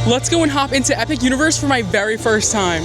Let's go and hop into Epic Universe for my very first time.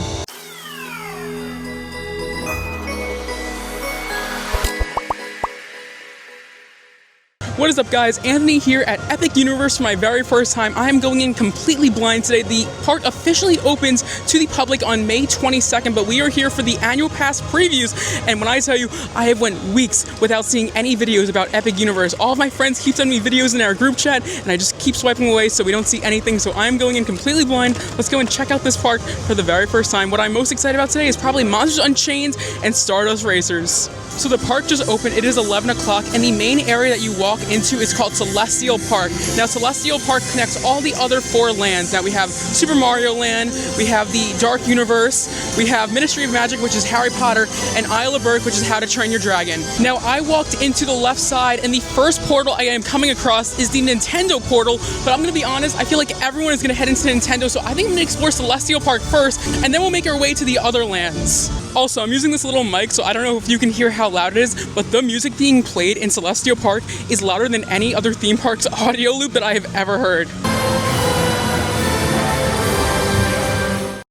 What is up, guys? Anthony here at Epic Universe for my very first time. I am going in completely blind today. The park officially opens to the public on May 22nd, but we are here for the annual pass previews. And when I tell you, I have went weeks without seeing any videos about Epic Universe. All of my friends keep sending me videos in our group chat, and I just keep swiping away so we don't see anything. So I'm going in completely blind. Let's go and check out this park for the very first time. What I'm most excited about today is probably Monsters Unchained and Stardust Racers. So the park just opened. It is 11 o'clock, and the main area that you walk into is called Celestial Park. Now, Celestial Park connects all the other 4 lands. Now, we have Super Mario Land, we have the Dark Universe, we have Ministry of Magic, which is Harry Potter, and Isle of Berk, which is How to Train Your Dragon. Now, I walked into the left side, and the first portal I am coming across is the Nintendo portal, but I'm gonna be honest, I feel like everyone is gonna head into Nintendo, so I think I'm gonna explore Celestial Park first, and then we'll make our way to the other lands. Also, I'm using this little mic, so I don't know if you can hear how loud it is, but the music being played in Celestial Park is louder than any other theme park's audio loop that I have ever heard.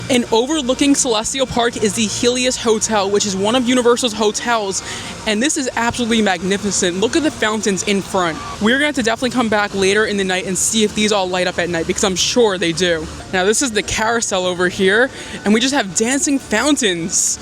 And overlooking Celestial Park is the Helios Hotel, which is one of Universal's hotels, and this is absolutely magnificent. Look at the fountains in front. We're gonna have to definitely come back later in the night and see if these all light up at night, because I'm sure they do. Now, this is the carousel over here, and we just have dancing fountains.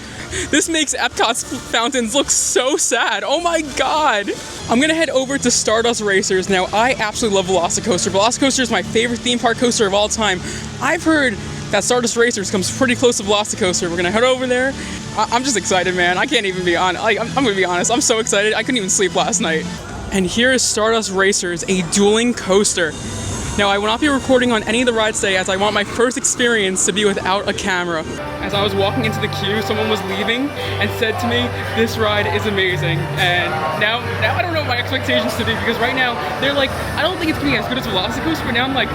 This makes Epcot's fountains look so sad. Oh my God. I'm gonna head over to Stardust Racers. Now, I absolutely love Velocicoaster. Velocicoaster is my favorite theme park coaster of all time. I've heard that Stardust Racers comes pretty close to Velocicoaster. We're gonna head over there. I'm just excited, man. I can't even be honest. I'm gonna be honest. I'm so excited. I couldn't even sleep last night. And here is Stardust Racers, a dueling coaster. Now, I will not be recording on any of the rides today, as I want my first experience to be without a camera. As I was walking into the queue, someone was leaving and said to me, "This ride is amazing." And now I don't know what my expectations to be, because right now they're like, I don't think it's gonna be as good as Velocicoaster, but now I'm like,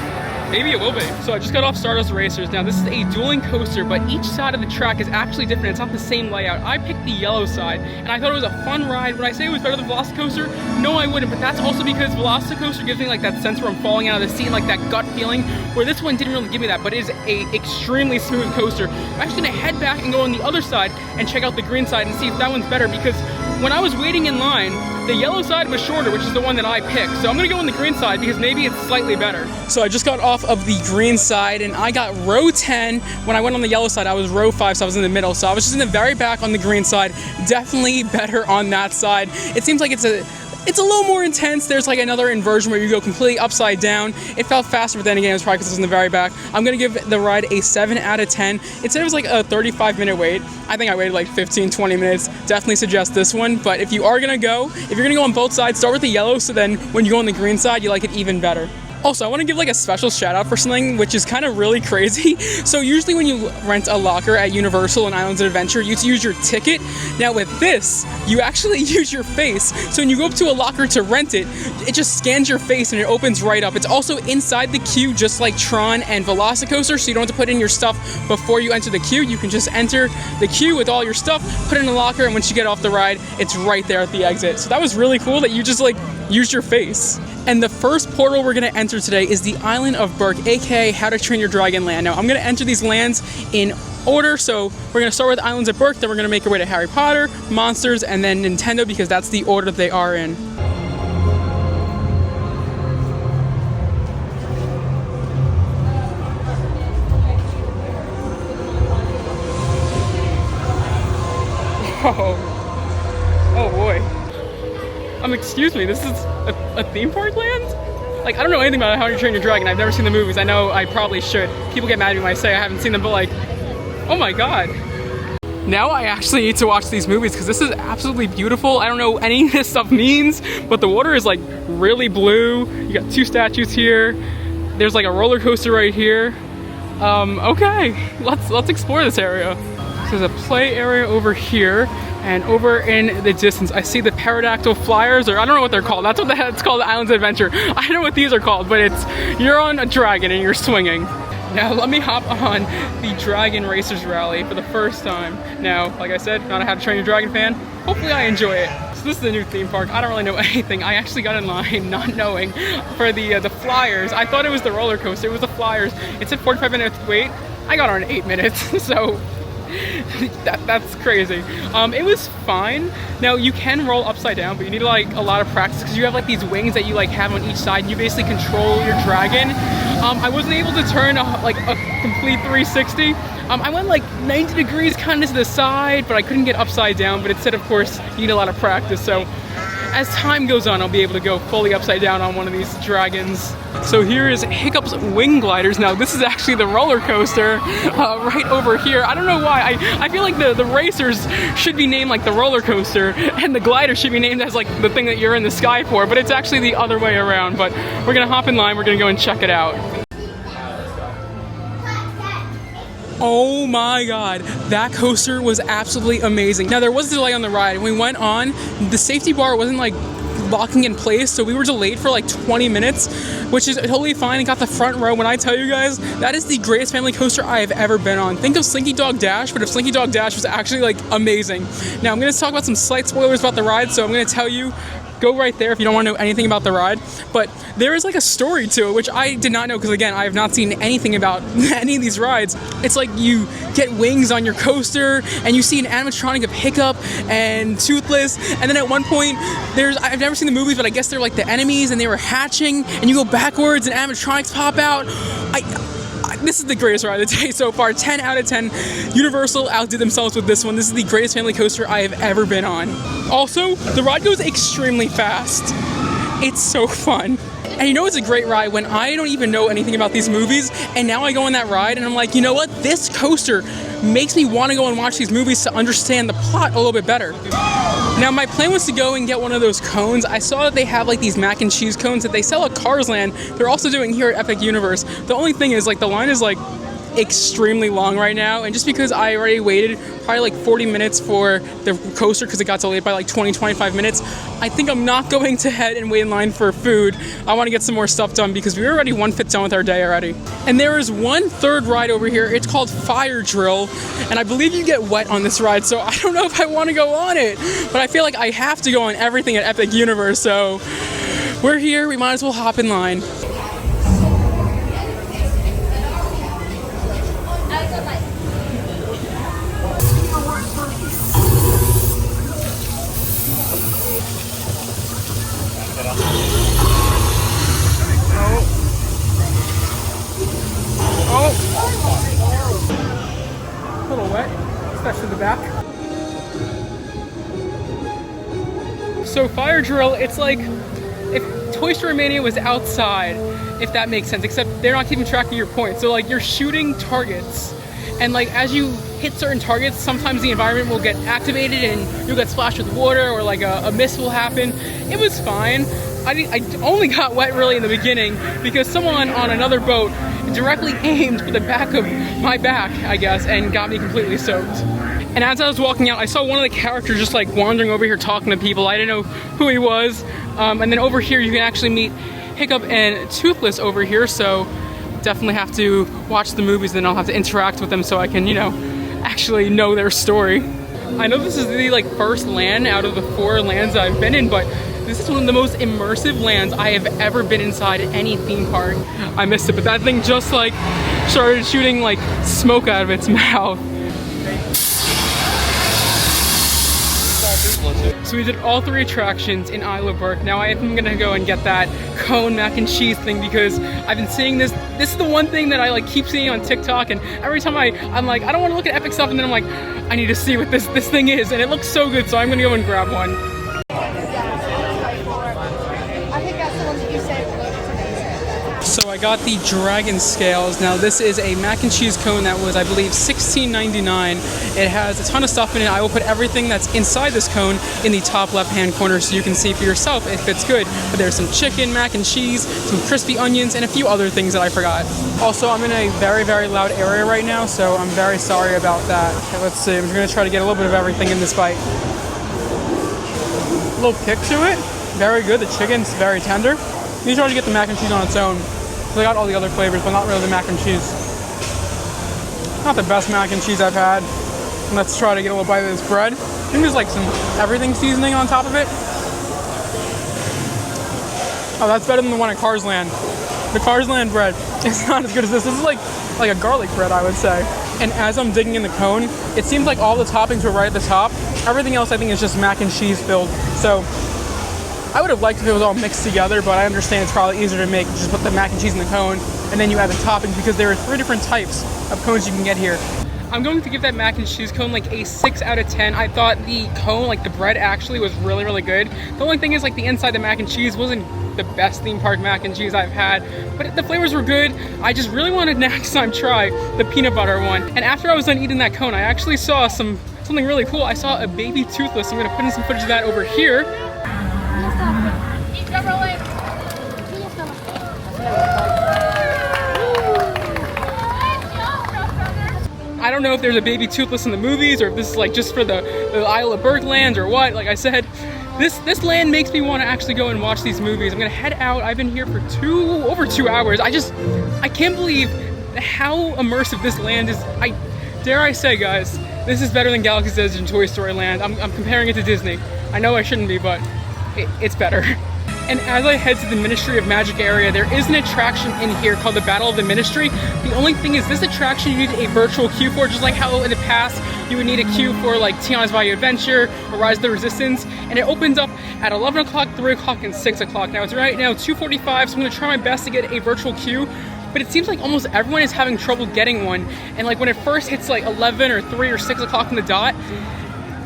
maybe it will be. So I just got off Stardust Racers. Now, this is a dueling coaster, but each side of the track is actually different. It's not the same layout. I picked the yellow side, and I thought it was a fun ride. Would I say it was better than Velocicoaster? No, I wouldn't, but that's also because Velocicoaster gives me like that sense where I'm falling out of the seat, and like that gut feeling, where this one didn't really give me that, but it is a extremely smooth coaster. I'm actually gonna head back and go on the other side and check out the green side and see if that one's better, because when I was waiting in line, the yellow side was shorter, which is the one that I picked. So I'm gonna go on the green side because maybe it's slightly better. So I just got off of the green side, and I got row 10. When I went on the yellow side, I was row 5, so I was in the middle. So I was just in the very back on the green side. Definitely better on that side. It seems like it's a little more intense. There's like another inversion where you go completely upside down. It felt faster, but then again, it was probably because it was in the very back. I'm gonna give the ride a 7 out of 10. It said it was like a 35-minute wait. I think I waited like 15, 20 minutes. Definitely suggest this one. But if you're gonna go on both sides, start with the yellow, so then when you go on the green side, you like it even better. Also, I want to give like a special shout out for something which is kind of really crazy. So usually when you rent a locker at Universal and Islands of Adventure, you use your ticket. Now with this, you actually use your face. So when you go up to a locker to rent it, it just scans your face and it opens right up. It's also inside the queue, just like Tron and Velocicoaster, so you don't have to put in your stuff before you enter the queue. You can just enter the queue with all your stuff, put it in the locker, and once you get off the ride, it's right there at the exit. So that was really cool that you just like used your face. And the first portal we're gonna enter today is the Island of Berk, aka How to Train Your Dragon land. Now, I'm gonna enter these lands in order, so we're gonna start with Islands of Berk, then we're gonna make our way to Harry Potter, Monsters, and then Nintendo, because that's the order they are in. Oh boy. Excuse me, this is a theme park land? Like, I don't know anything about How to Train Your Dragon. I've never seen the movies. I know I probably should. People get mad at me when I say I haven't seen them, but like, oh my God. Now I actually need to watch these movies because this is absolutely beautiful. I don't know what any of this stuff means, but the water is like really blue. You got 2 statues here. There's like a roller coaster right here. Okay, let's explore this area. So there's a play area over here. And over in the distance, I see the pterodactyl flyers, or I don't know what they're called. That's what it's called, the Islands Adventure. I don't know what these are called, but you're on a dragon and you're swinging. Now let me hop on the Dragon Racers Rally for the first time. Now, like I said, not a How to Train Your Dragon fan. Hopefully I enjoy it. this is a new theme park. I don't really know anything. I actually got in line not knowing for the Flyers. I thought it was the roller coaster. It was the Flyers. It said 45 minutes wait. I got on in 8 minutes, so that's crazy. It was fine. Now you can roll upside down, but you need like a lot of practice because you have like these wings that you like have on each side, and you basically control your dragon. I wasn't able to turn like a complete 360. I went like 90 degrees kind of to the side, but I couldn't get upside down. But it said, of course, you need a lot of practice. So as time goes on, I'll be able to go fully upside down on one of these dragons. So here is Hiccup's wing gliders. Now this is actually the roller coaster right over here. I don't know why. I feel like the racers should be named like the roller coaster, and the glider should be named as like the thing that you're in the sky for, but it's actually the other way around. But we're gonna hop in line, we're gonna go and check it out. Oh my god, that coaster was absolutely amazing. Now there was a delay on the ride. When we went on, the safety bar wasn't like locking in place, so we were delayed for like 20 minutes, which is totally fine. And got the front row. When I tell you guys, that is the greatest family coaster I have ever been on. Think of Slinky Dog Dash, but if Slinky Dog Dash was actually like amazing. Now I'm gonna talk about some slight spoilers about the ride, so I'm gonna tell you, go right there if you don't want to know anything about the ride. But there is like a story to it, which I did not know, because again, I have not seen anything about any of these rides. It's like you get wings on your coaster, and you see an animatronic of Hiccup and Toothless, and then at one point, I've never seen the movies, but I guess they're like the enemies, and they were hatching, and you go backwards, and animatronics pop out. This is the greatest ride of the day so far. 10 out of 10. Universal outdid themselves with this one. This is the greatest family coaster I have ever been on. Also, the ride goes extremely fast. It's so fun. And you know it's a great ride when I don't even know anything about these movies, and now I go on that ride and I'm like, you know what? This coaster makes me want to go and watch these movies to understand the plot a little bit better. Now my plan was to go and get one of those cones. I saw that they have like these mac and cheese cones that they sell at Cars Land. They're also doing here at Epic Universe. The only thing is like the line is like extremely long right now, and just because I already waited probably like 40 minutes for the coaster because it got delayed by like 20-25 minutes, I think I'm not going to head and wait in line for food. I want to get some more stuff done because we were already 1/5 done with our day already. And there is one third ride over here. It's called Fire Drill, and I believe you get wet on this ride, so I don't know if I want to go on it, but I feel like I have to go on everything at Epic Universe, so we're here, we might as well hop in line. A little wet, especially the back. So Fire Drill, it's like if Toy Story Mania was outside, if that makes sense, except they're not keeping track of your points. So like you're shooting targets, and like as you hit certain targets, sometimes the environment will get activated and you'll get splashed with water, or like a mist will happen. It was fine. I only got wet really in the beginning because someone on another boat directly aimed for the back of my back, I guess, and got me completely soaked. And as I was walking out, I saw one of the characters just like wandering over here talking to people. I didn't know who he was. And then over here you can actually meet Hiccup and Toothless over here, so definitely have to watch the movies, then I'll have to interact with them so I can, you know, actually know their story. I know this is the like first land out of the 4 lands I've been in, but this is one of the most immersive lands I have ever been inside at any theme park. I missed it, but that thing just like started shooting like smoke out of its mouth. So we did all 3 attractions in Isle of Berk. Now I am gonna go and get that cone mac and cheese thing because I've been seeing this. This is the one thing that I like keep seeing on TikTok, and every time I'm like, I don't want to look at epic stuff, and then I'm like, I need to see what this thing is, and it looks so good, so I'm gonna go and grab one. So I got the dragon scales. Now this is a mac and cheese cone that was, I believe, $16.99. It has a ton of stuff in it. I will put everything that's inside this cone in the top left-hand corner so you can see for yourself if it's good. But there's some chicken, mac and cheese, some crispy onions, and a few other things that I forgot. Also, I'm in a very, very loud area right now, so I'm very sorry about that. Okay, let's see. I'm gonna try to get a little bit of everything in this bite. A little kick to it. Very good. The chicken's very tender. You try to get the mac and cheese on its own. I got all the other flavors, but not really the mac and cheese. Not the best mac and cheese I've had. Let's try to get a little bite of this bread. think there's like some everything seasoning on top of it. Oh, that's better than the one at Cars Land. The Cars Land bread is not as good as this. This is like a garlic bread, I would say. And as I'm digging in the cone, it seems like all the toppings were right at the top. Everything else I think is just mac and cheese filled. So I would have liked if it was all mixed together, but I understand it's probably easier to make. Just put the mac and cheese in the cone, and then you add the toppings, because there are 3 different types of cones you can get here. I'm going to give that mac and cheese cone like a 6 out of 10. I thought the cone, like the bread actually was really, really good. The only thing is like the inside, the mac and cheese wasn't the best theme park mac and cheese I've had, but the flavors were good. I just really wanted next time try the peanut butter one. And after I was done eating that cone, I actually saw something really cool. I saw a baby toothless. I'm gonna put in some footage of that over here. I don't know if there's a baby toothless in the movies, or if this is like just for the Isle of Berk lands or what. Like I said, this land makes me want to actually go and watch these movies. I'm gonna head out. I've been here for over 2 hours. I can't believe how immersive this land is. Dare I say, guys, this is better than Galaxy's Edge and Toy Story Land. I'm comparing it to Disney. I know I shouldn't be, but it's better. And as I head to the Ministry of Magic area, there is an attraction in here called the Battle of the Ministry. The only thing is, this attraction you need a virtual queue for, just like how in the past you would need a queue for like Tiana's Bayou Adventure or Rise of the Resistance. And it opens up at 11 o'clock, 3 o'clock, and 6 o'clock. Now it's right now 2:45, so I'm gonna try my best to get a virtual queue. But it seems like almost everyone is having trouble getting one. And like when it first hits like 11 or 3 or 6 o'clock on the dot,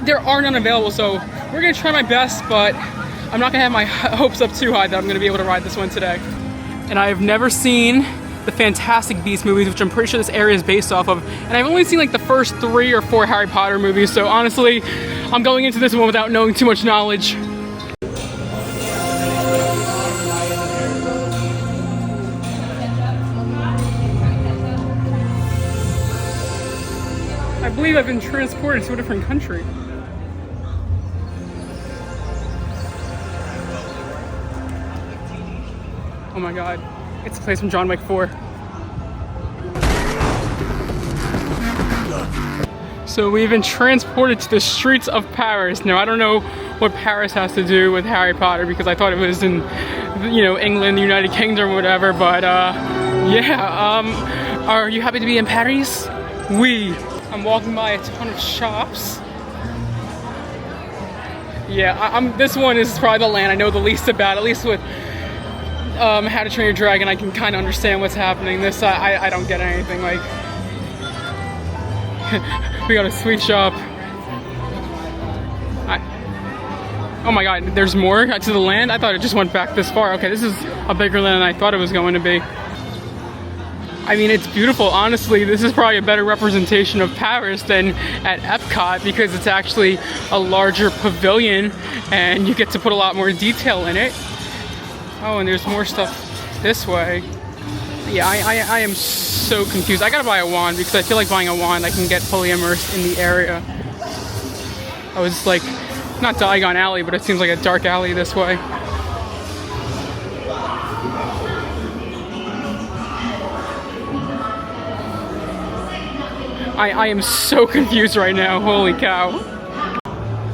there are none available. So we're gonna try my best, but I'm not gonna have my hopes up too high that I'm gonna be able to ride this one today. And I have never seen the Fantastic Beasts movies, which I'm pretty sure this area is based off of. And I've only seen like the first 3 or 4 Harry Potter movies. So honestly, I'm going into this one without knowing too much knowledge. I believe I've been transported to a different country. Oh my god, it's a place from John Wick 4. So we've been transported to the streets of Paris. Now I don't know what Paris has to do with Harry Potter, because I thought it was in, you know, England, the United Kingdom, or whatever, but yeah, are you happy to be in Paris? Oui. I'm walking by a ton of shops. Yeah, this one is probably the land I know the least about, at least with How to Train Your Dragon. I can kind of understand what's happening. This, I don't get anything. Like, we got a sweet shop. Oh my god, there's more to the land? I thought it just went back this far. Okay, this is a bigger land than I thought it was going to be. I mean, it's beautiful. Honestly, this is probably a better representation of Paris than at Epcot, because it's actually a larger pavilion and you get to put a lot more detail in it. Oh, and there's more stuff this way. Yeah, I am so confused. I gotta buy a wand, because I feel like buying a wand, I can get fully immersed in the area. I was like, not Diagon Alley, but it seems like a dark alley this way. I am so confused right now, holy cow.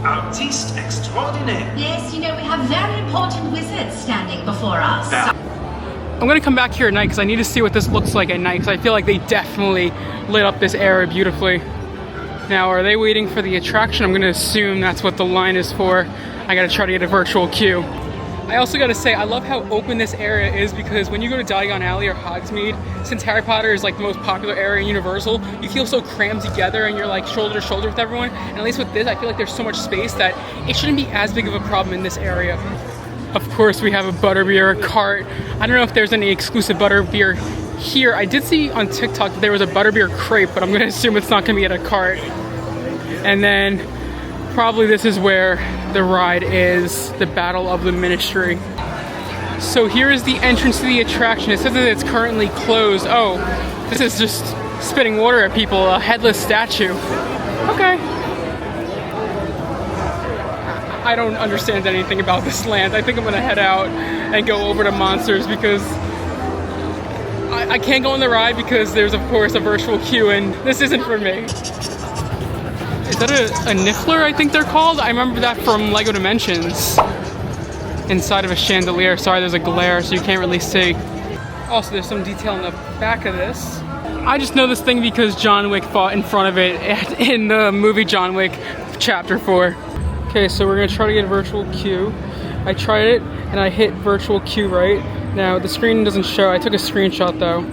Artiste extraordinaire. Yes, you know, we have very important wizards standing before us. I'm gonna come back here at night, because I need to see what this looks like at night, because I feel like they definitely lit up this area beautifully. Now, are they waiting for the attraction? I'm gonna assume that's what the line is for. I gotta try to get a virtual queue. I also gotta say, I love how open this area is, because when you go to Diagon Alley or Hogsmeade, since Harry Potter is like the most popular area in Universal, you feel so crammed together and you're like shoulder to shoulder with everyone. And at least with this, I feel like there's so much space that it shouldn't be as big of a problem in this area. Of course, we have a butterbeer cart. I don't know if there's any exclusive butterbeer here. I did see on TikTok that there was a butterbeer crepe, but I'm gonna assume it's not gonna be at a cart. And then probably this is where the ride is, the Battle of the Ministry. So here is the entrance to the attraction. It says that it's currently closed. Oh, this is just spitting water at people, a headless statue. Okay. I don't understand anything about this land. I think I'm gonna head out and go over to Monsters, because I can't go on the ride because there's of course a virtual queue, and this isn't for me. Is that a niffler, I think they're called? I remember that from Lego Dimensions. Inside of a chandelier. Sorry, there's a glare, so you can't really see. Also, there's some detail in the back of this. I just know this thing because John Wick fought in front of it in the movie John Wick Chapter 4. Okay, so we're gonna try to get virtual queue. I tried it, and I hit virtual queue right. Now, the screen doesn't show. I took a screenshot, though.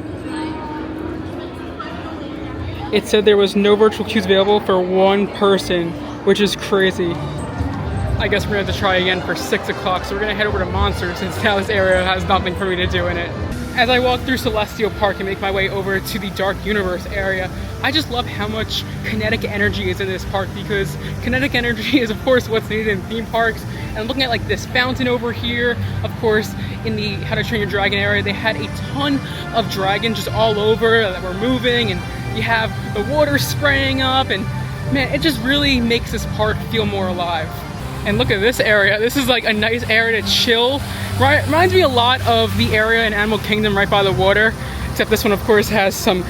It said there was no virtual queues available for one person, which is crazy. I guess we're gonna have to try again for 6 o'clock, so we're gonna head over to Monsters since now this area has nothing for me to do in it. As I walk through Celestial Park and make my way over to the Dark Universe area, I just love how much kinetic energy is in this park, because kinetic energy is of course what's needed in theme parks. And looking at like this fountain over here, of course in the How to Train Your Dragon area, they had a ton of dragons just all over that were moving, and you have the water spraying up, and man, it just really makes this park feel more alive. And look at this area. This is like a nice area to chill. Reminds me a lot of the area in Animal Kingdom right by the water, except this one of course has some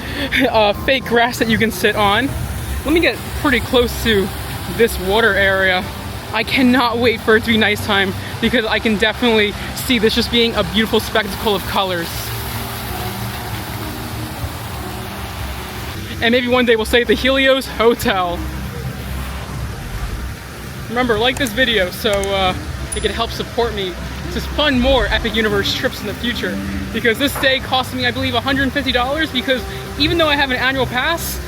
fake grass that you can sit on. Let me get pretty close to this water area. I cannot wait for it to be nighttime, because I can definitely see this just being a beautiful spectacle of colors. And maybe one day we'll stay at the Helios Hotel. Remember, like this video so it can help support me to fund more Epic Universe trips in the future. Because this stay cost me, I believe, $150, because even though I have an annual pass,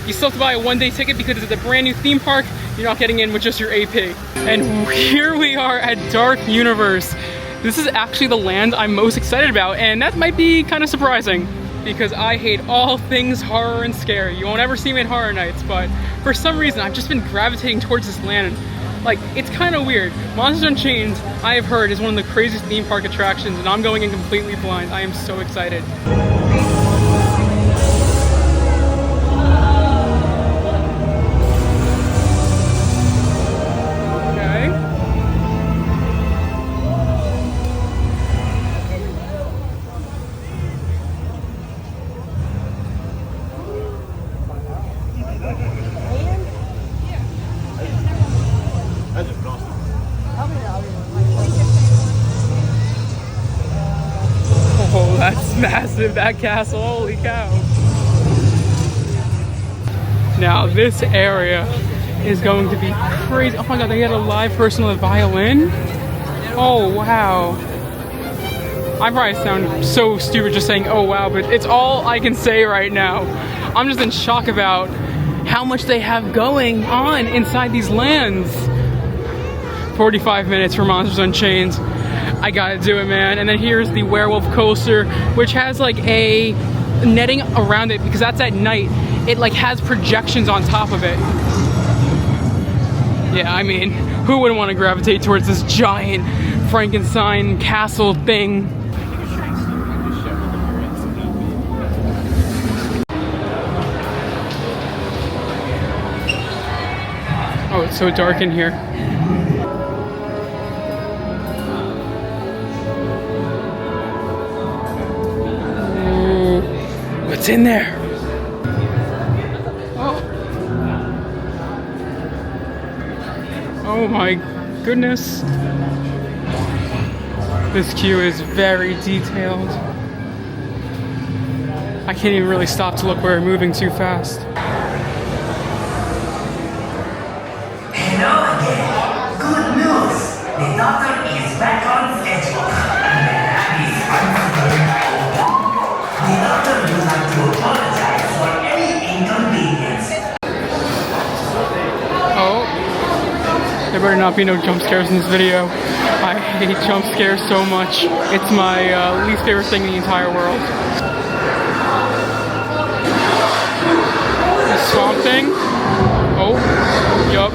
you still have to buy a one-day ticket because it's a brand new theme park. You're not getting in with just your AP. And here we are at Dark Universe. This is actually the land I'm most excited about, and that might be kind of surprising, because I hate all things horror and scary. You won't ever see me at Horror Nights, but for some reason I've just been gravitating towards this land. Like, it's kind of weird. Monsters Unchained, I have heard, is one of the craziest theme park attractions, and I'm going in completely blind. I am so excited. Okay. Oh, that's massive, that castle, holy cow. Now this area is going to be crazy. Oh my god, they had a live person with a violin? Oh wow. I probably sound so stupid just saying oh wow, but it's all I can say right now. I'm just in shock about how much they have going on inside these lands. 45 minutes for Monsters Unchained. I gotta do it, man. And then here's the Werewolf Coaster, which has like a netting around it because that's at night. It like has projections on top of it. Yeah, I mean, who wouldn't want to gravitate towards this giant Frankenstein castle thing? Oh, it's so dark in here. What's in there? Oh. Oh my goodness. This queue is very detailed. I can't even really stop to look where we're moving too fast. Hello again. Good news. The doctor is back on schedule. The doctor would like to apologize for any inconvenience. Oh. There better not be no jump scares in this video. I hate jump scares so much. It's my least favorite thing in the entire world. The swamp thing. Oh. Yup.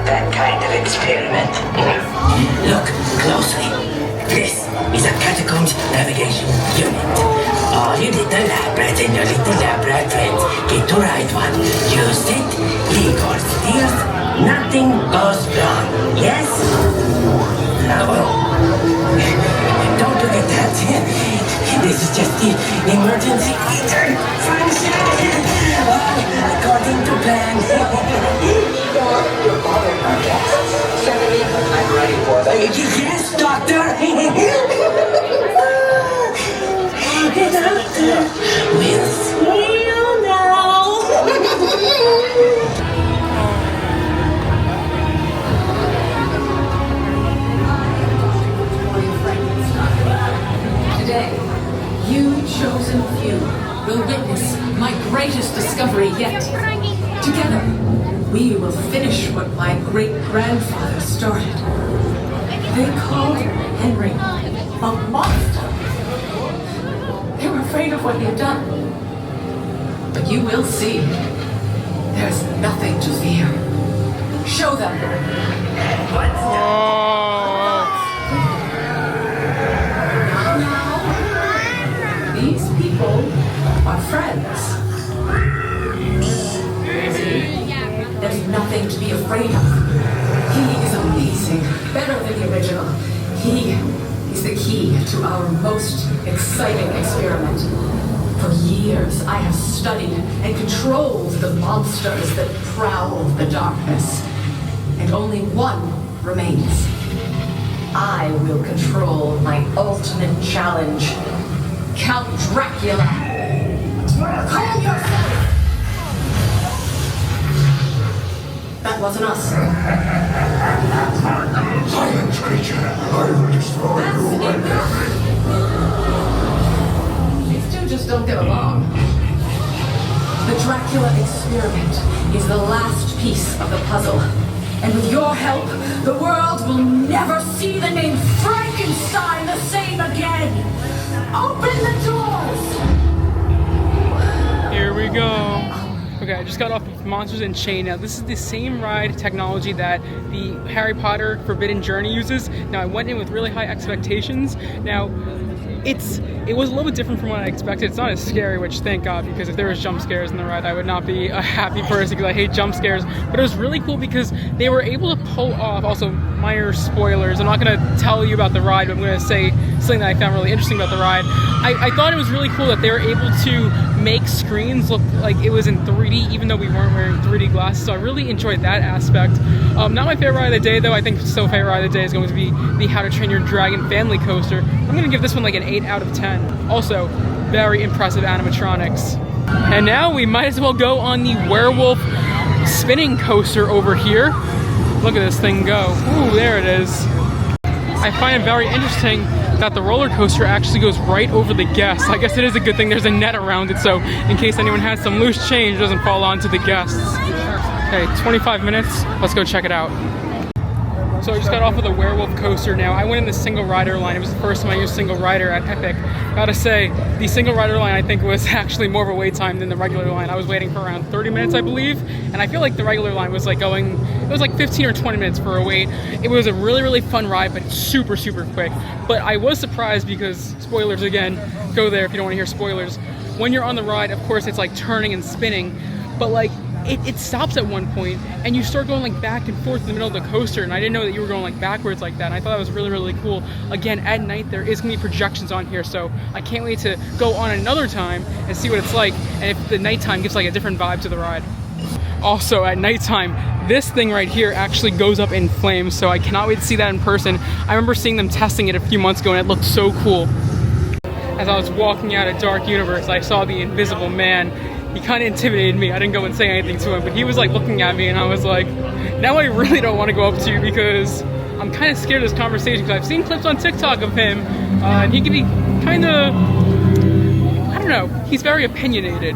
that kind of experiment. Look closely. This is a catacombs navigation unit. All you little lab rats and your little lab rat friends get to ride one. Use it, Igor steers, nothing goes wrong. Yes? Don't look at that. This is just the emergency feature function. According to plan. Your father and our guests. Certainly, I'm ready for them. Yes, Doctor. Doctor, we'll see you now. Today, you chosen few will witness my greatest discovery yet. Together, we will finish what my great-grandfather started. They called Henry a monster. They were afraid of what he'd done. But you will see, there's nothing to fear. Show them. These people are friends. There's nothing to be afraid of. He is amazing, better than the original. He is the key to our most exciting experiment. For years, I have studied and controlled the monsters that prowl the darkness. And only one remains. I will control my ultimate challenge. Count Dracula. Call yourself! That wasn't us. Silence, creature. I will destroy you and everything. These two just don't get along. The Dracula experiment is the last piece of the puzzle. And with your help, the world will never see the name Frankenstein the same again. Open the doors! Here we go. Okay, I just got off of Monsters and Chain. Now, this is the same ride technology that the Harry Potter Forbidden Journey uses. Now, I went in with really high expectations. Now, it was a little bit different from what I expected. It's not as scary, which thank God, because if there was jump scares in the ride, I would not be a happy person because I hate jump scares. But it was really cool because they were able to pull off, also minor spoilers. I'm not going to tell you about the ride, but I'm going to say something that I found really interesting about the ride. I thought it was really cool that they were able to make screens look like it was in 3D, even though we weren't wearing 3D glasses. So I really enjoyed that aspect. Not my favorite ride of the day, though. I think still favorite ride of the day is going to be the How to Train Your Dragon Family Coaster. I'm going to give this one like an 8 out of 10. Also, very impressive animatronics. And now we might as well go on the werewolf spinning coaster over here. Look at this thing go. Ooh, there it is. I find it very interesting that the roller coaster actually goes right over the guests. I guess it is a good thing there's a net around it, so in case anyone has some loose change, it doesn't fall onto the guests. Okay, 25 minutes. Let's go check it out. So I just got off of the werewolf coaster now. I went in the single rider line. It was the first time I used single rider at Epic. Gotta say, the single rider line I think was actually more of a wait time than the regular line. I was waiting for around 30 minutes, I believe. And I feel like the regular line was like it was like 15 or 20 minutes for a wait. It was a really, really fun ride, but super, super quick. But I was surprised because, spoilers again, go there if you don't want to hear spoilers. When you're on the ride, of course, it's like turning and spinning. But like, it stops at one point and you start going like back and forth in the middle of the coaster, and I didn't know that you were going like backwards like that, and I thought that was really, really cool. Again, at night there is gonna be projections on here, so I can't wait to go on another time and see what it's like, and if the nighttime gives like a different vibe to the ride. Also, at nighttime, this thing right here actually goes up in flames, so I cannot wait to see that in person. I remember seeing them testing it a few months ago and it looked so cool. As I was walking out of Dark Universe, I saw the Invisible Man. He kind of intimidated me. I didn't go and say anything to him, but he was like looking at me and I was like, now I really don't want to go up to you because I'm kind of scared of this conversation, because I've seen clips on TikTok of him and he can be kind of, I don't know, he's very opinionated.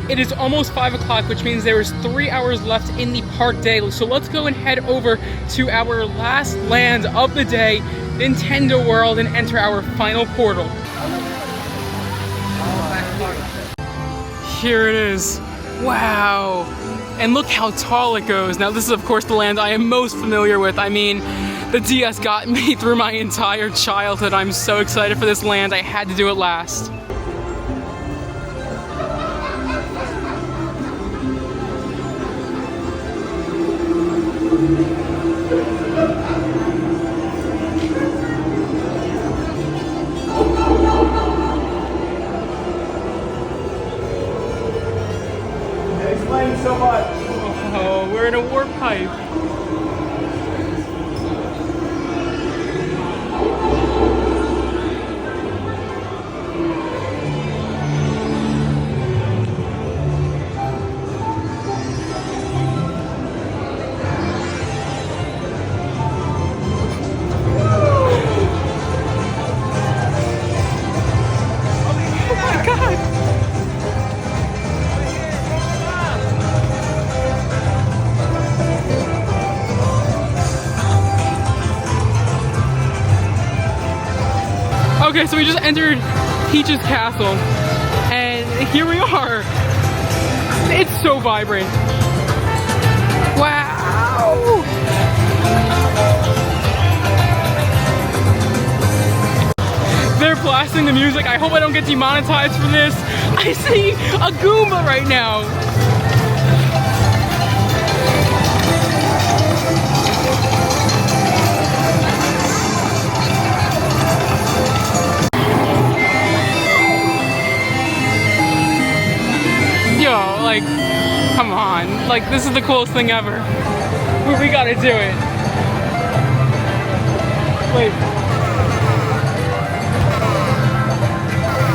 It is almost 5 o'clock, which means there is 3 hours left in the park day. So let's go and head over to our last land of the day, Nintendo World, and enter our final portal. Here it is. Wow. And look how tall it goes. Now this is of course the land I am most familiar with. I mean, the DS got me through my entire childhood. I'm so excited for this land. I had to do it last. Explain so much. Oh, we're in a warp pipe. Okay, so we just entered Peach's castle, and here we are. It's so vibrant. Wow! They're blasting the music. I hope I don't get demonetized for this. I see a Goomba right now. Yo, like, come on. Like, this is the coolest thing ever. We gotta do it. Wait.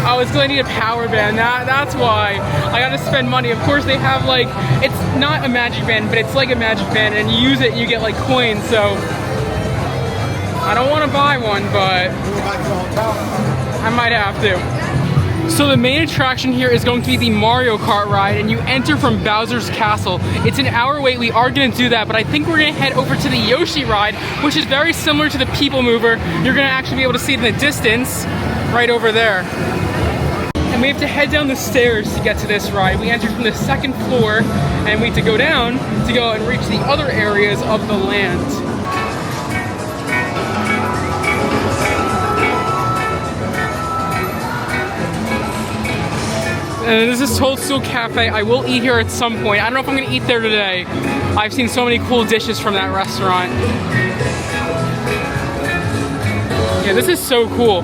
Oh, it's gonna need a power band. That's why. I gotta spend money. Of course, they have, like, it's not a magic band, but it's like a magic band, and you use it and you get, like, coins, so. I don't wanna buy one, but I might have to. So the main attraction here is going to be the Mario Kart ride, and you enter from Bowser's Castle. It's an hour wait. We are going to do that, but I think we're going to head over to the Yoshi ride, which is very similar to the People Mover. You're going to actually be able to see it in the distance right over there. And we have to head down the stairs to get to this ride. We entered from the second floor, and we have to go down to go and reach the other areas of the land. This is Toad Stool Cafe. I will eat here at some point. I don't know if I'm gonna eat there today. I've seen so many cool dishes from that restaurant. Yeah, this is so cool.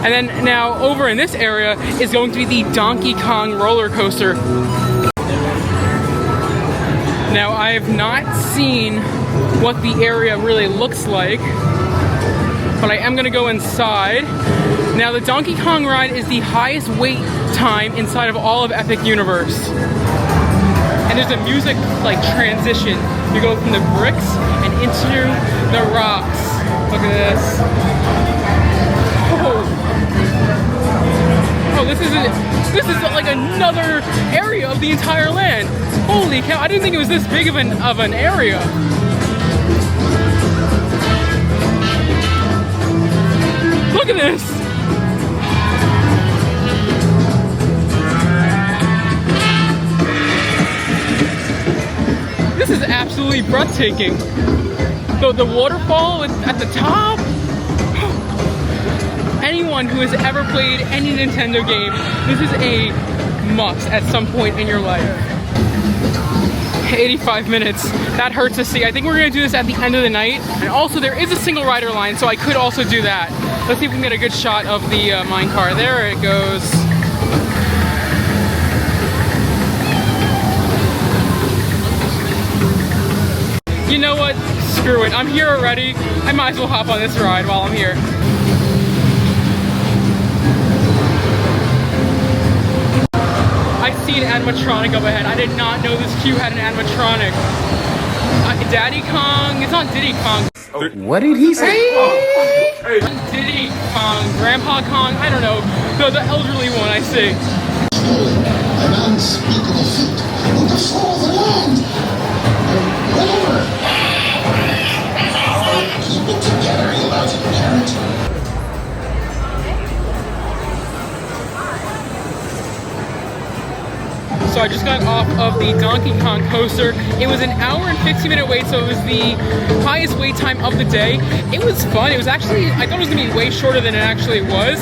And then now over in this area is going to be the Donkey Kong roller coaster. Now I have not seen what the area really looks like, but I am gonna go inside. Now the Donkey Kong ride is the highest wait time inside of all of Epic Universe. And there's a music like transition. You go from the bricks and into the rocks. Look at this. Oh, this is like another area of the entire land. Holy cow, I didn't think it was this big of an area. Look at this. This is absolutely breathtaking. The waterfall at the top. Anyone who has ever played any Nintendo game, this is a must at some point in your life. 85 minutes. That hurts to see. I think we're gonna do this at the end of the night. And also there is a single rider line, so I could also do that. Let's see if we can get a good shot of the minecart. There it goes. You know what? Screw it. I'm here already. I might as well hop on this ride while I'm here. I see an animatronic up ahead. I did not know this queue had an animatronic. Daddy Kong. It's not Diddy Kong. What did he say? Diddy Kong. Grandpa Kong. I don't know. The elderly one I see. An unspeakable feat will destroy the land. Whatever. Keep it together, you lousy parent. So I just got off of the Donkey Kong coaster. It was an hour and 15-minute wait, so it was the highest wait time of the day. It was fun. It was actually, I thought it was gonna be way shorter than it actually was.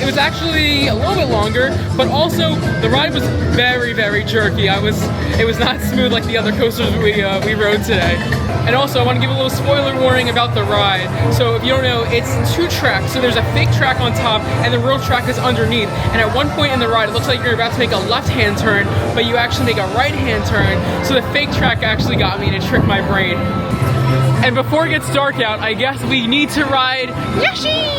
It was actually a little bit longer, but also the ride was very, very jerky. It was not smooth like the other coasters we rode today. And also, I want to give a little spoiler warning about the ride. So if you don't know, it's 2 tracks. So there's a fake track on top, and the real track is underneath. And at one point in the ride, it looks like you're about to make a left-hand turn, but you actually make a right-hand turn. So the fake track actually got me, and it tricked my brain. And before it gets dark out, I guess we need to ride Yoshi!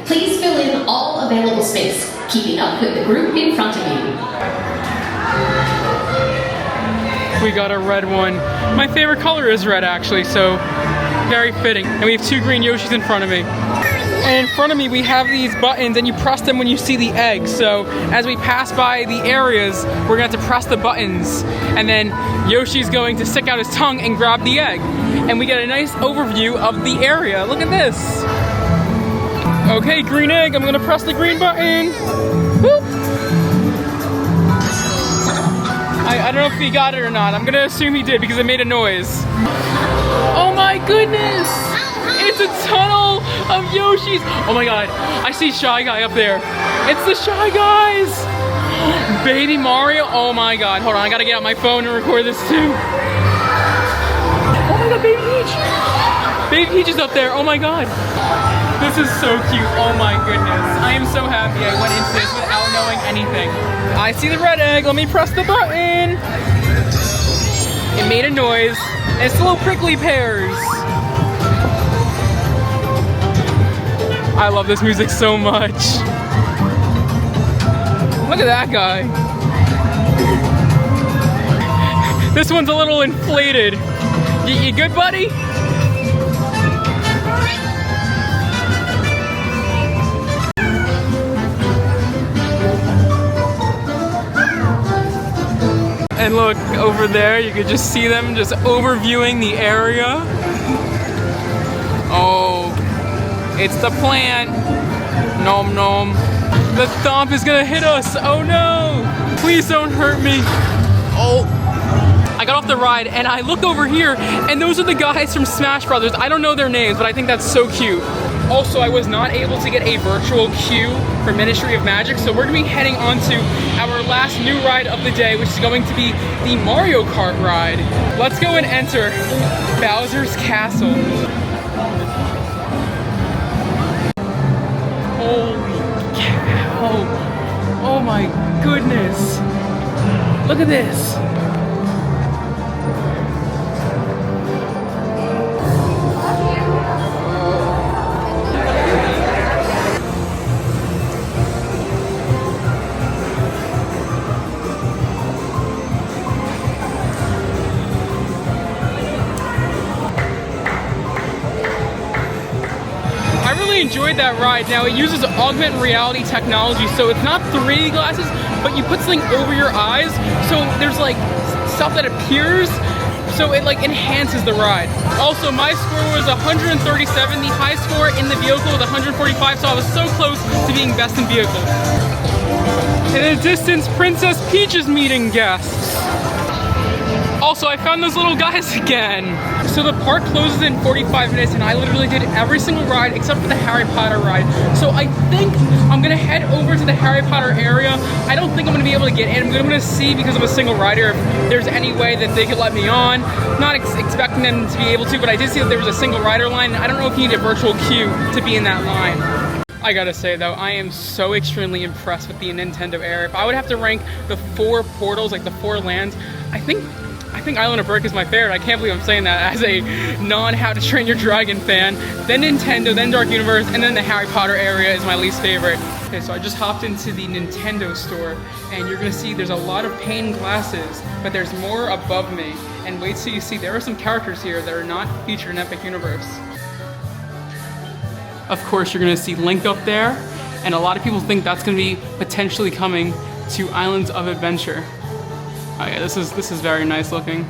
Please fill in all available space, keeping up with the group in front of you. We got a red one. My favorite color is red, actually, so very fitting. And we have 2 green Yoshis in front of me. And in front of me, we have these buttons, and you press them when you see the egg. So as we pass by the areas, we're gonna have to press the buttons, and then Yoshi's going to stick out his tongue and grab the egg. And we get a nice overview of the area. Look at this. Okay, green egg, I'm gonna press the green button. Boop. I don't know if he got it or not. I'm gonna assume he did because it made a noise. Oh my goodness! It's a tunnel of Yoshis! Oh my god, I see Shy Guy up there. It's the Shy Guys! Baby Mario, oh my god. Hold on, I gotta get out my phone and record this too. Oh my god, Baby Peach! Baby Peach is up there, oh my god. This is so cute, oh my goodness. I am so happy I went into this without knowing anything. I see the red egg, let me press the button. It made a noise. It's the little prickly pears. I love this music so much. Look at that guy. This one's a little inflated. You good, buddy? And look, over there, you could just see them just overviewing the area. Oh, it's the plant. Nom nom. The thump is gonna hit us. Oh no! Please don't hurt me. Oh. I got off the ride and I look over here and those are the guys from Smash Brothers. I don't know their names, but I think that's so cute. Also, I was not able to get a virtual queue for Ministry of Magic, so we're gonna be heading on to our last new ride of the day, which is going to be the Mario Kart ride. Let's go and enter Bowser's Castle. Holy cow. Oh my goodness. Look at this. Enjoyed that ride. Now it uses augmented reality technology, so it's not 3D glasses, but you put something over your eyes, so there's like stuff that appears, so it like enhances the ride. Also, my score was 137. The high score in the vehicle was 145, so I was so close to being best in vehicle. In the distance, Princess Peach is meeting guests. Also, I found those little guys again. So the park closes in 45 minutes and I literally did every single ride except for the Harry Potter ride. So I think I'm gonna head over to the Harry Potter area. I don't think I'm gonna be able to get in. I'm gonna see, because I'm a single rider, if there's any way that they could let me on. Not expecting them to be able to, but I did see that there was a single rider line. I don't know if you need a virtual queue to be in that line. I gotta say though, I am so extremely impressed with the Nintendo Air. If I would have to rank the 4 portals, like the 4 lands, I think Island of Berk is my favorite. I can't believe I'm saying that as a non-How to Train Your Dragon fan. Then Nintendo, then Dark Universe, and then the Harry Potter area is my least favorite. Okay, so I just hopped into the Nintendo store, and you're gonna see there's a lot of pane glasses, but there's more above me. And wait till you see, there are some characters here that are not featured in Epic Universe. Of course, you're gonna see Link up there, and a lot of people think that's gonna be potentially coming to Islands of Adventure. Oh yeah, this is very nice looking.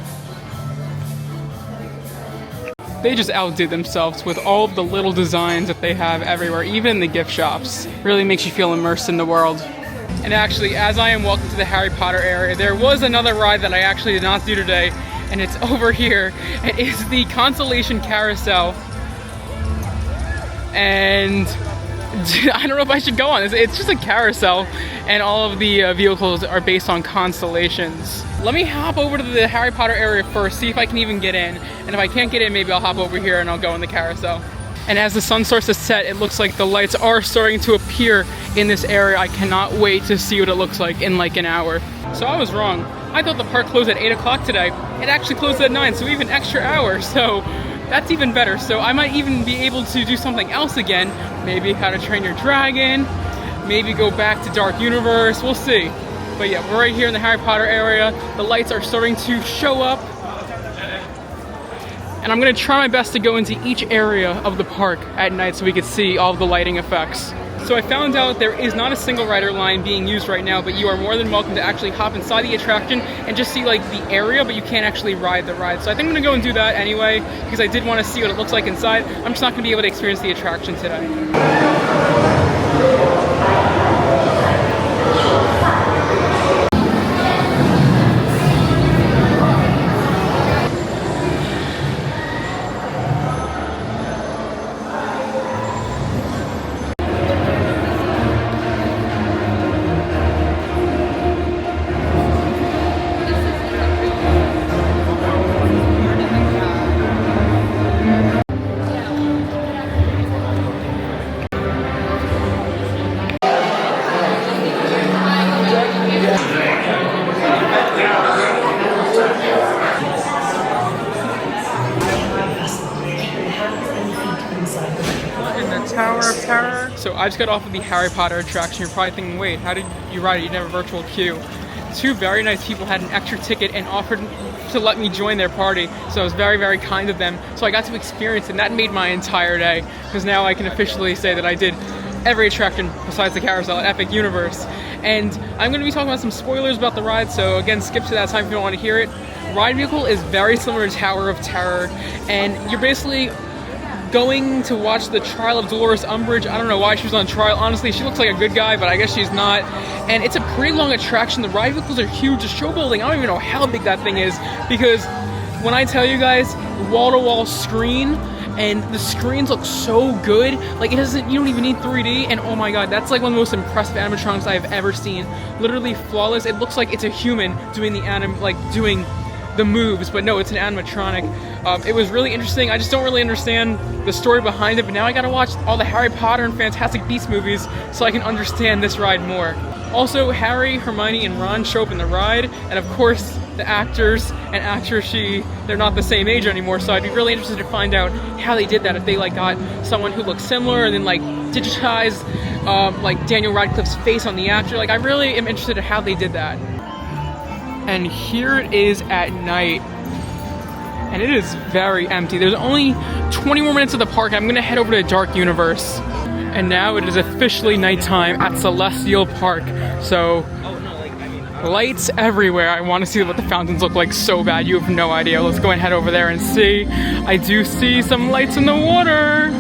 They just outdid themselves with all of the little designs that they have everywhere, even in the gift shops. Really makes you feel immersed in the world. And actually, as I am walking to the Harry Potter area, there was another ride that I actually did not do today, and it's over here. It is the Constellation Carousel. And I don't know if I should go on this. It's just a carousel, and all of the vehicles are based on constellations. Let me hop over to the Harry Potter area first, see if I can even get in. And if I can't get in, maybe I'll hop over here and I'll go in the carousel. And as the sun starts to set, it looks like the lights are starting to appear in this area. I cannot wait to see what it looks like in like an hour. So I was wrong. I thought the park closed at 8 o'clock today. It actually closed at 9, so even extra hour. So that's even better. So I might even be able to do something else again. Maybe How to Train Your Dragon. Maybe go back to Dark Universe. We'll see. But yeah, we're right here in the Harry Potter area. The lights are starting to show up. And I'm gonna try my best to go into each area of the park at night so we could see all of the lighting effects. So I found out there is not a single rider line being used right now, but you are more than welcome to actually hop inside the attraction and just see like the area, but you can't actually ride the ride. So I think I'm gonna go and do that anyway, because I did want to see what it looks like inside. I'm just not gonna be able to experience the attraction today. Tower of Terror. So I just got off of the Harry Potter attraction. You're probably thinking, wait, how did you ride it? You didn't have a virtual queue. Two very nice people had an extra ticket and offered to let me join their party. So it was very, very kind of them. So I got to experience it, and that made my entire day. Because now I can officially say that I did every attraction besides the carousel at Epic Universe. And I'm going to be talking about some spoilers about the ride, so again, skip to that time if you don't want to hear it. Ride vehicle is very similar to Tower of Terror, and you're basically going to watch the trial of Dolores Umbridge. I don't know why she was on trial. Honestly, she looks like a good guy, but I guess she's not. And it's a pretty long attraction. The ride vehicles are huge. The show building, I don't even know how big that thing is, because when I tell you guys, wall-to-wall screen, and the screens look so good. Like, you don't even need 3D, and oh my god, that's like one of the most impressive animatronics I've ever seen. Literally flawless. It looks like it's a human doing doing the moves, but no, it's an animatronic. It was really interesting. I just don't really understand the story behind it, but now I gotta watch all the Harry Potter and Fantastic Beasts movies so I can understand this ride more. Also, Harry, Hermione, and Ron show up in the ride, and of course, the actors and actress, they're not the same age anymore, so I'd be really interested to find out how they did that, if they got someone who looks similar and then digitized Daniel Radcliffe's face on the actor. I really am interested in how they did that. And here it is at night, and it is very empty. There's only 20 more minutes of the park. I'm gonna head over to Dark Universe, and now it is officially nighttime at Celestial Park. So lights everywhere. I want to see what the fountains look like so bad. You have no idea. Let's go and head over there and see. I do see some lights in the water.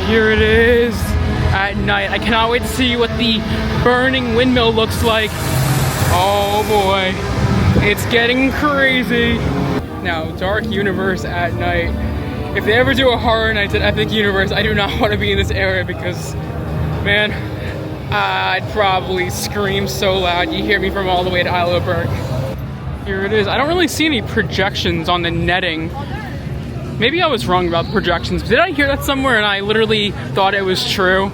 Here it is at night. I cannot wait to see what the burning windmill looks like. Oh boy, it's getting crazy. Now, Dark Universe at night. If they ever do a horror night at Epic Universe, I do not want to be in this area because, man, I'd probably scream so loud you hear me from all the way to Isle of Berk. Here it is. I don't really see any projections on the netting. Maybe I was wrong about the projections. Did I hear that somewhere and I literally thought it was true?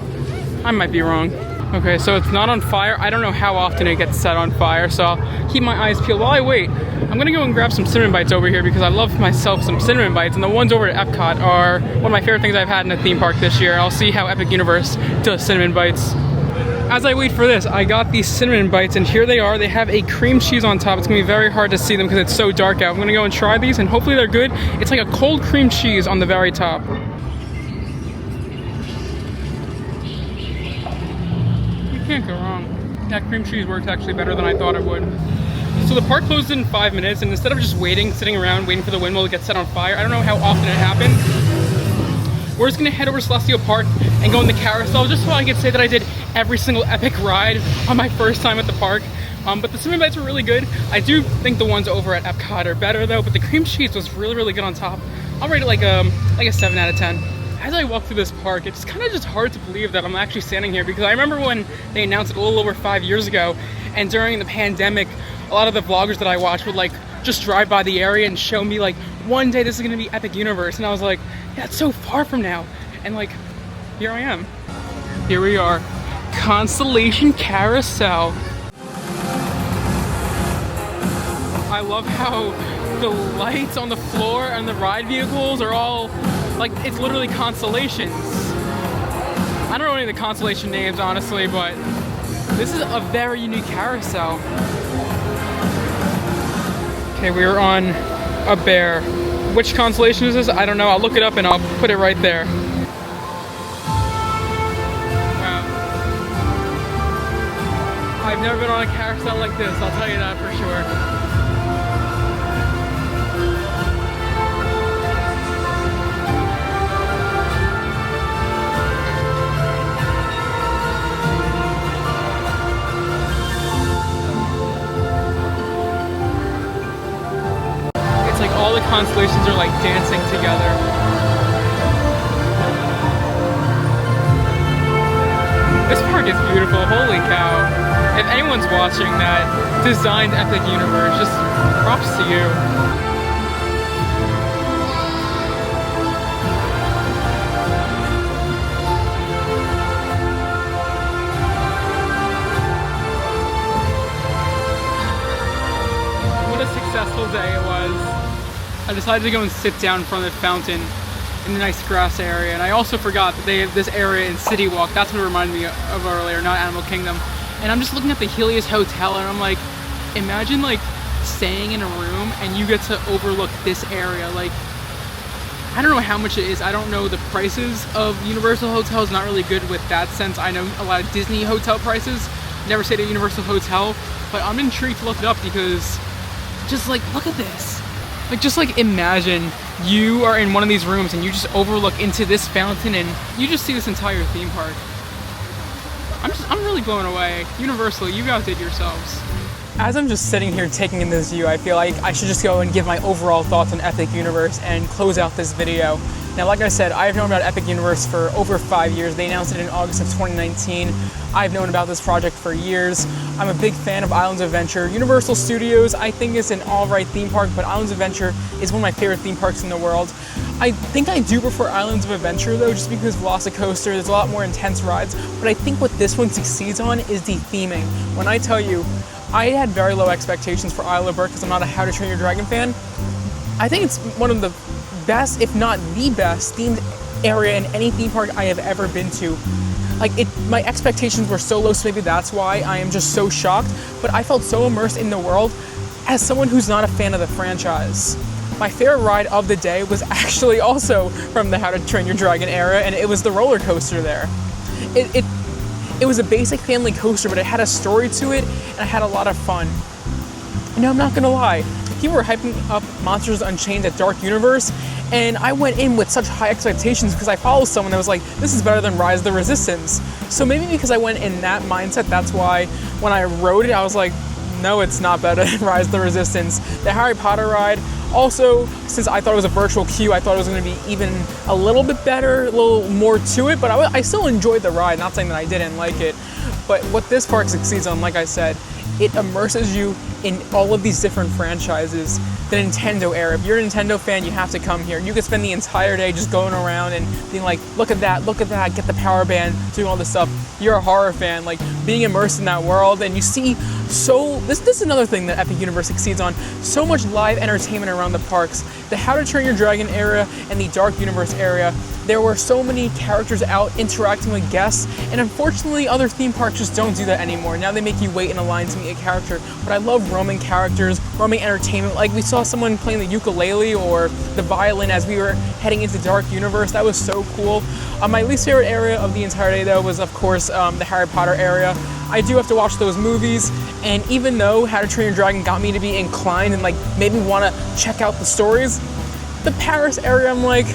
I might be wrong. Okay, so it's not on fire. I don't know how often it gets set on fire, so I'll keep my eyes peeled while I wait. I'm gonna go and grab some cinnamon bites over here because I love myself some cinnamon bites, and the ones over at Epcot are one of my favorite things I've had in a theme park this year. I'll see how Epic Universe does cinnamon bites. As I wait for this, I got these cinnamon bites, and here they are. They have a cream cheese on top. It's gonna be very hard to see them because it's so dark out. I'm gonna go and try these, and hopefully they're good. It's like a cold cream cheese on the very top. Can't go wrong. That cream cheese works actually better than I thought it would. So the park closed in 5 minutes, and instead of just sitting around waiting for the windmill to get set on fire, I don't know how often it happens. We're just gonna head over to Celestial Park and go in the carousel just so I can say that I did every single epic ride on my first time at the park. But the cinnamon bites were really good. I do think the ones over at Epcot are better though, but the cream cheese was really, really good on top. I'll rate it like a 7 out of 10. As I walk through this park, it's kind of just hard to believe that I'm actually standing here because I remember when they announced it a little over 5 years ago, and during the pandemic, a lot of the vloggers that I watched would like just drive by the area and show me like, one day this is gonna be Epic Universe, and I was like, yeah, it's so far from now, and like, here I am. Here we are, Constellation Carousel. I love how the lights on the floor and the ride vehicles are all like, it's literally constellations. I don't know any of the constellation names, honestly, but this is a very unique carousel. Okay, we're on a bear. Which constellation is this? I don't know. I'll look it up and I'll put it right there. Wow. I've never been on a carousel like this, I'll tell you that for sure. All the constellations are like dancing together. This park is beautiful, holy cow. If anyone's watching that designed Epic Universe, just props to you. What a successful day it was. I decided to go and sit down in front of the fountain in the nice grass area, and I also forgot that they have this area in City Walk. That's what it reminded me of earlier, not Animal Kingdom. And I'm just looking at the Helios Hotel, and I'm like, imagine like staying in a room and you get to overlook this area. Like, I don't know how much it is. I don't know the prices of Universal hotels. Not really good with that sense. I know a lot of Disney hotel prices. Never stayed at a Universal hotel, but I'm intrigued to look it up because just like, look at this. Like, just like imagine you are in one of these rooms and you just overlook into this fountain and you just see this entire theme park. I'm really blown away. Universal, you outdid yourselves. As I'm just sitting here taking in this view, I feel like I should just go and give my overall thoughts on Epic Universe and close out this video. Now, like I said, I've known about Epic Universe for over 5 years. They announced it in August of 2019. I've known about this project for years. I'm a big fan of Islands of Adventure. Universal Studios, I think, is an alright theme park, but Islands of Adventure is one of my favorite theme parks in the world. I think I do prefer Islands of Adventure though, just because Velocicoaster, there's a lot more intense rides, but I think what this one succeeds on is the theming. When I tell you, I had very low expectations for Isle of Berk because I'm not a How to Train Your Dragon fan. I think it's one of the best, if not the best, themed area in any theme park I have ever been to. Like, my expectations were so low, so maybe that's why I am just so shocked, but I felt so immersed in the world as someone who's not a fan of the franchise. My favorite ride of the day was actually also from the How to Train Your Dragon era, and it was the roller coaster there. It was a basic family coaster, but it had a story to it, and I had a lot of fun. And I'm not gonna lie, people were hyping up Monsters Unchained at Dark Universe, and I went in with such high expectations because I followed someone that was like, this is better than Rise of the Resistance. So maybe because I went in that mindset, that's why when I rode it, I was like, no, it's not better than Rise of the Resistance. The Harry Potter ride, also, since I thought it was a virtual queue, I thought it was going to be even a little bit better, a little more to it, but I still enjoyed the ride, not saying that I didn't like it. But what this park succeeds on, like I said, it immerses you in all of these different franchises. the Nintendo era. If you're a Nintendo fan, you have to come here. You could spend the entire day just going around and being like, look at that, get the power band, doing all this stuff. You're a horror fan, like being immersed in that world, and you see this is another thing that Epic Universe succeeds on, so much live entertainment around the parks. The How to Train Your Dragon area and the Dark Universe area, there were so many characters out interacting with guests, and unfortunately other theme parks just don't do that anymore. Now they make you wait in a line to meet a character, but I love roaming characters, roaming entertainment. Like we saw someone playing the ukulele or the violin as we were heading into Dark Universe. That was so cool. My least favorite area of the entire day though was of course the Harry Potter area. I do have to watch those movies, and even though How to Train Your Dragon got me to be inclined and like made me want to check out the stories, the Paris area I'm like,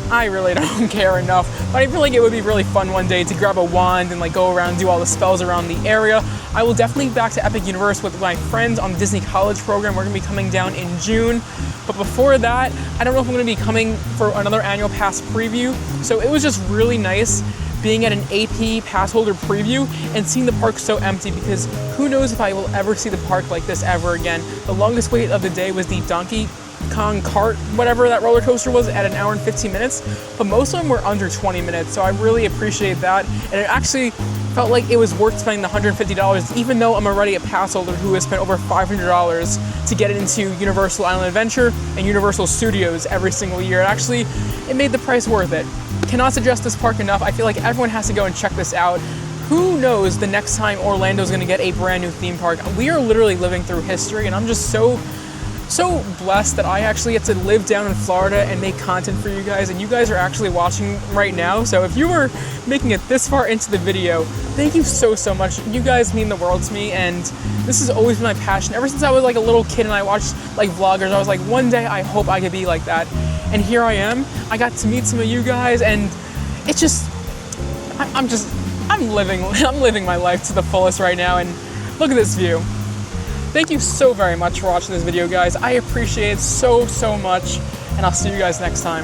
I really don't care enough. But I feel like it would be really fun one day to grab a wand and like go around and do all the spells around the area. I will definitely be back to Epic Universe with my friends on the Disney College program. We're gonna be coming down in June. But before that, I don't know if I'm gonna be coming for another annual pass preview. So it was just really nice being at an AP pass holder preview and seeing the park so empty, because who knows if I will ever see the park like this ever again. The longest wait of the day was the Donkey Kong Kart, whatever that roller coaster was, at an hour and 15 minutes, but most of them were under 20 minutes, so I really appreciate that, and it actually felt like it was worth spending the $150, even though I'm already a pass holder who has spent over $500 to get into Universal Island Adventure and Universal Studios every single year. It made the price worth it. Cannot suggest this park enough. I feel like everyone has to go and check this out. Who knows the next time Orlando's gonna get a brand new theme park. We are literally living through history, and I'm just so blessed that I actually get to live down in Florida and make content for you guys, and you guys are actually watching right now. So if you were making it this far into the video, thank you so much. You guys mean the world to me, and this has always been my passion. Ever since I was like a little kid and I watched like vloggers, I was like, one day I hope I could be like that. And here I am. I got to meet some of you guys, and it's just, I'm living my life to the fullest right now, and look at this view. Thank you so very much for watching this video, guys. I appreciate it so much, and I'll see you guys next time.